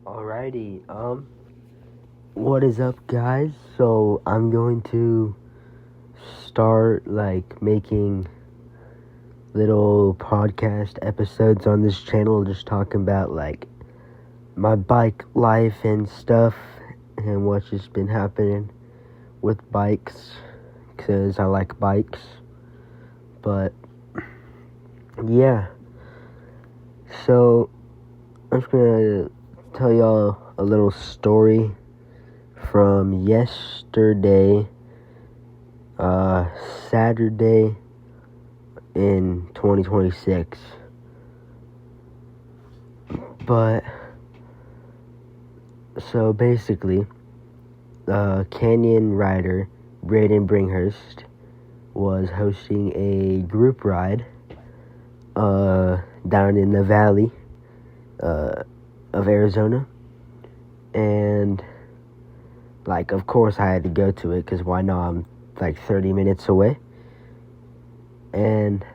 Alrighty, what is up, guys? So, I'm going to start, making little podcast episodes on this channel, just talking about, my bike life and stuff, and what's just been happening with bikes, because I like bikes, but, yeah, so, I'm just gonna tell y'all a little story from yesterday, Saturday in 2026. But, so basically, Canyon rider Braden Bringhurst was hosting a group ride, down in the valley, of Arizona, and of course I had to go to it, because why not? I'm 30 minutes away, and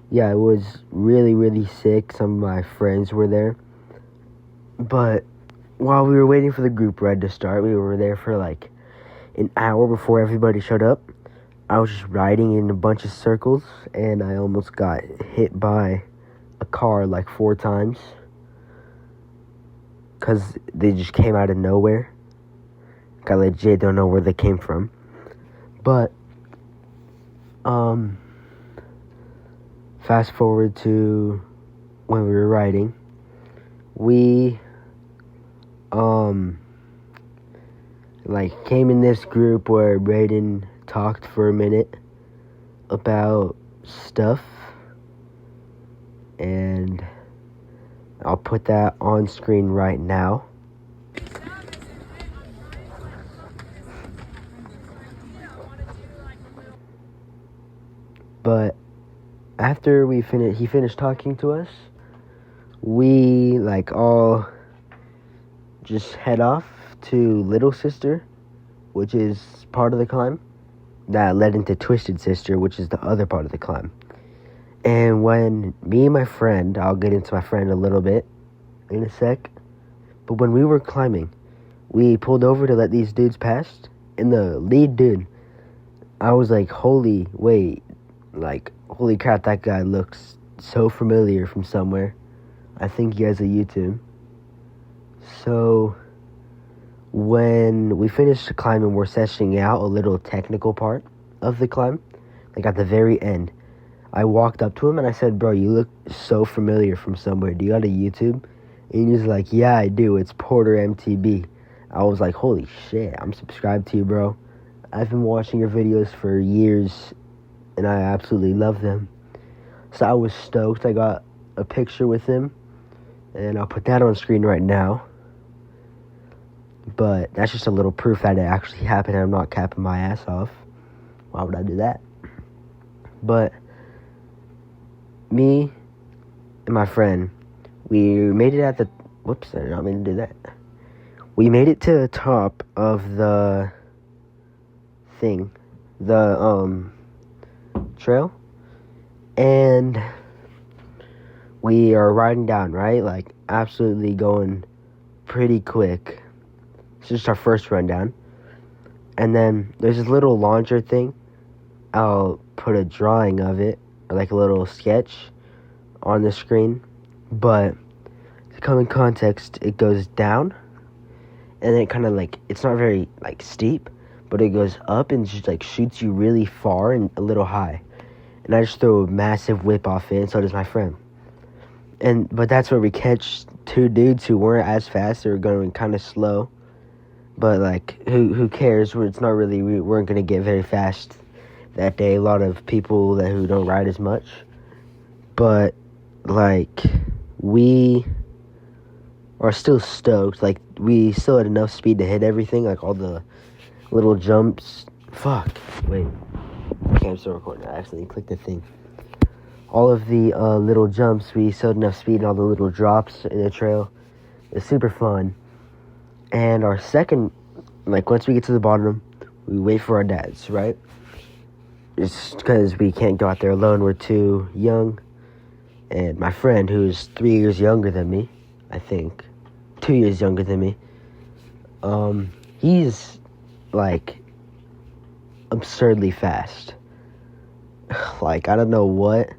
yeah, it was really, really sick. Some of my friends were there, but while we were waiting for the group ride to start, we were there for an hour before everybody showed up. I was just riding in a bunch of circles, and I almost got hit by a car 4 times, because they just came out of nowhere. I legit don't know where they came from. But, fast forward to when we were riding. We, came in this group where Braden talked for a minute about stuff. And I'll put that on screen right now. But after he finished talking to us, we all just head off to Little Sister, which is part of the climb that led into Twisted Sister, which is the other part of the climb. And when me and my friend, I'll get into my friend a little bit in a sec, but when we were climbing, we pulled over to let these dudes pass, and the lead dude, I was holy crap, that guy looks so familiar from somewhere. I think he has a YouTube. So, when we finished the climb and we're sessioning out a little technical part of the climb, at the very end, I walked up to him and I said, "Bro, you look so familiar from somewhere. Do you got a YouTube?" And he's like, "Yeah, I do. It's Porter MTB." I was like, "Holy shit, I'm subscribed to you, bro. I've been watching your videos for years, and I absolutely love them." So I was stoked. I got a picture with him, and I'll put that on screen right now. But that's just a little proof that it actually happened, and I'm not capping my ass off. Why would I do that? But me and my friend, we made it at the... Whoops, I did not mean to do that. We made it to the top of the thing, the trail, and we are riding down, right? Absolutely going pretty quick. It's just our first run down. And then there's this little launcher thing. I'll put a drawing of it, or a little sketch on the screen. But to come in context, it goes down, and then it kind of it's not very steep, but it goes up and just shoots you really far and a little high. And I just throw a massive whip off it, and so does my friend. But that's where we catch 2 dudes who weren't as fast. They were going kind of slow. But who cares? We weren't going to get very fast that day. A lot of people who don't ride as much. But we are still stoked. We still had enough speed to hit everything. All the little jumps. Fuck. Wait. Okay, I'm still recording. I accidentally clicked the thing. All of the little jumps, we still had enough speed, and all the little drops in the trail. It's super fun. And our second, once we get to the bottom, we wait for our dads, right? It's because we can't go out there alone. We're too young. And my friend, who's 3 years younger than me, I think, 2 years younger than me. He's like absurdly fast. Like, I don't know what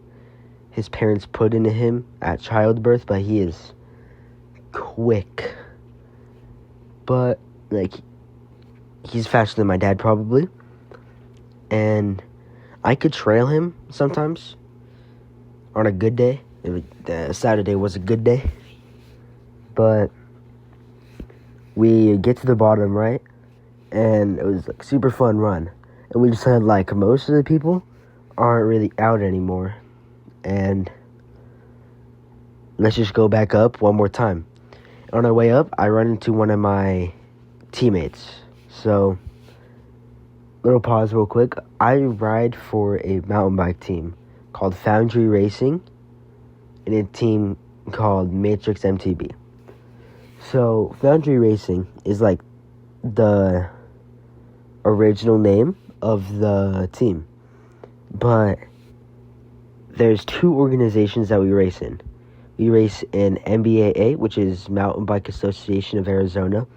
his parents put into him at childbirth, but he is quick. But like, he's faster than my dad probably, and I could trail him sometimes on a good day. Saturday was a good day, but we get to the bottom, right, and it was like super fun run, and we just had like most of the people aren't really out anymore, and let's just go back up one more time. On our way up, I run into one of my teammates. So, little pause real quick. I ride for a mountain bike team called Foundry Racing and a team called Matrix MTB. So, Foundry Racing is like the original name of the team. But there's 2 organizations that we race in. We race in MBAA, which is Mountain Bike Association of Arizona,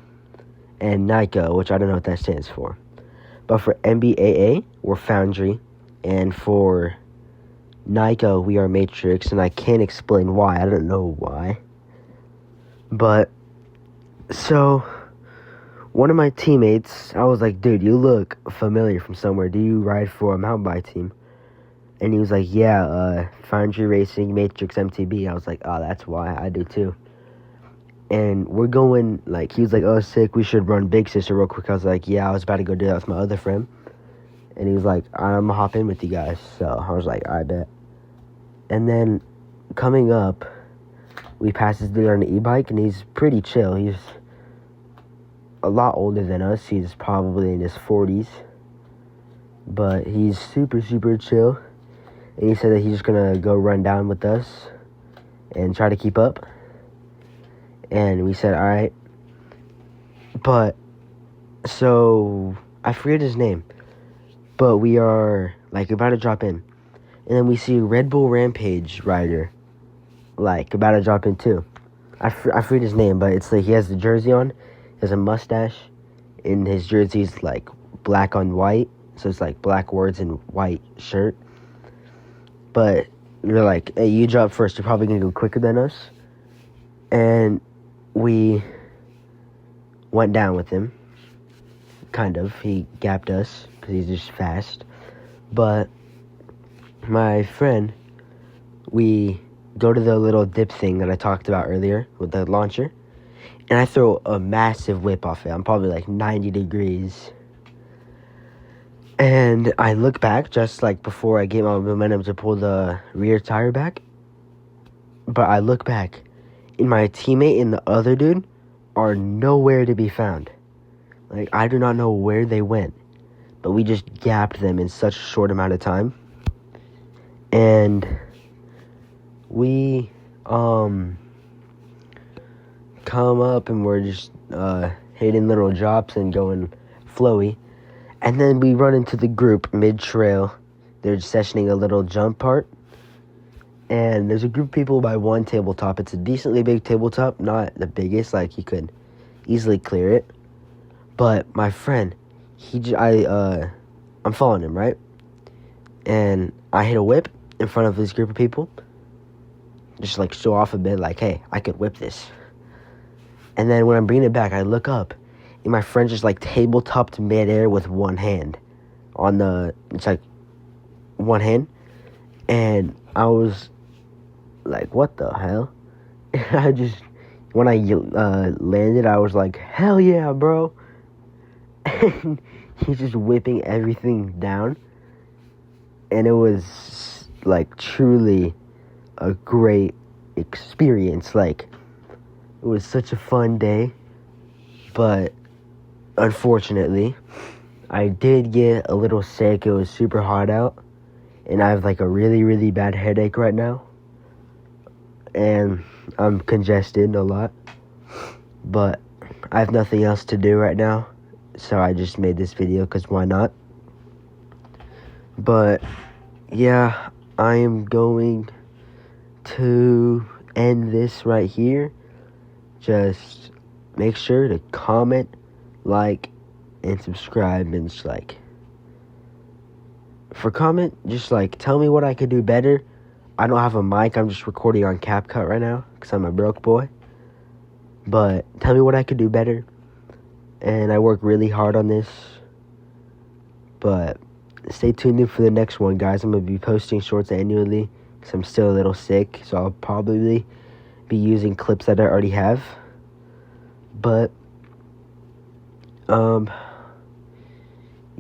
and NICO, which I don't know what that stands for. But for MBAA, we're Foundry, and for NICO, we are Matrix, and I can't explain why. I don't know why. But, so, one of my teammates, I was like, dude, you look familiar from somewhere. Do you ride for a mountain bike team? And he was like, yeah, Foundry Racing, Matrix MTB. I was like, oh, that's why. I do too. And we're going, like, he was like, oh, sick, we should run Big Sister real quick. I was like, yeah, I was about to go do that with my other friend. And he was like, I'm going to hop in with you guys. So I was like, I bet. And then coming up, we pass this dude on an e-bike, and he's pretty chill. He's a lot older than us. He's probably in his 40s. But he's super, super chill. And he said that he's just going to go run down with us and try to keep up. And we said, all right. But, so, I forget his name. But we are, like, about to drop in. And then we see a Red Bull Rampage rider, like, about to drop in too. I forget his name, but it's like he has the jersey on. He has a mustache. And his jersey's, like, black on white. So it's, like, black words and white shirt. But you're like, hey, you drop first. You're probably going to go quicker than us. And we went down with him. Kind of. He gapped us because he's just fast. But my friend, we go to the little dip thing that I talked about earlier with the launcher. And I throw a massive whip off it. I'm probably like 90 degrees. And I look back just like before I get my momentum to pull the rear tire back. But I look back, and my teammate and the other dude are nowhere to be found. Like, I do not know where they went. But we just gapped them in such a short amount of time. And we come up and we're just hitting little drops and going flowy. And then we run into the group mid-trail. They're sessioning a little jump part. And there's a group of people by one tabletop. It's a decently big tabletop, not the biggest, like you could easily clear it. But my friend, I'm following him, right? And I hit a whip in front of this group of people. Just like show off a bit, like, hey, I could whip this. And then when I'm bringing it back, I look up. And my friend just like tabletopped midair with one hand. It's like one hand. And I was like, what the hell? And when I landed, I was like, hell yeah, bro. And he's just whipping everything down. And it was like truly a great experience. Like, it was such a fun day. But unfortunately, I did get a little sick. It was super hot out. And I have like a really, really bad headache right now. And I'm congested a lot. But I have nothing else to do right now. So I just made this video because why not? But yeah, I am going to end this right here. Just make sure to comment, like, and subscribe. And just like, for comment, just like tell me what I could do better. I don't have a mic. I'm just recording on CapCut right now because I'm a broke boy. But tell me what I could do better. And I work really hard on this. But stay tuned in for the next one, guys. I'm going to be posting shorts annually because I'm still a little sick. So I'll probably be using clips that I already have. But,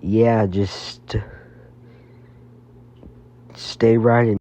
yeah, just stay right and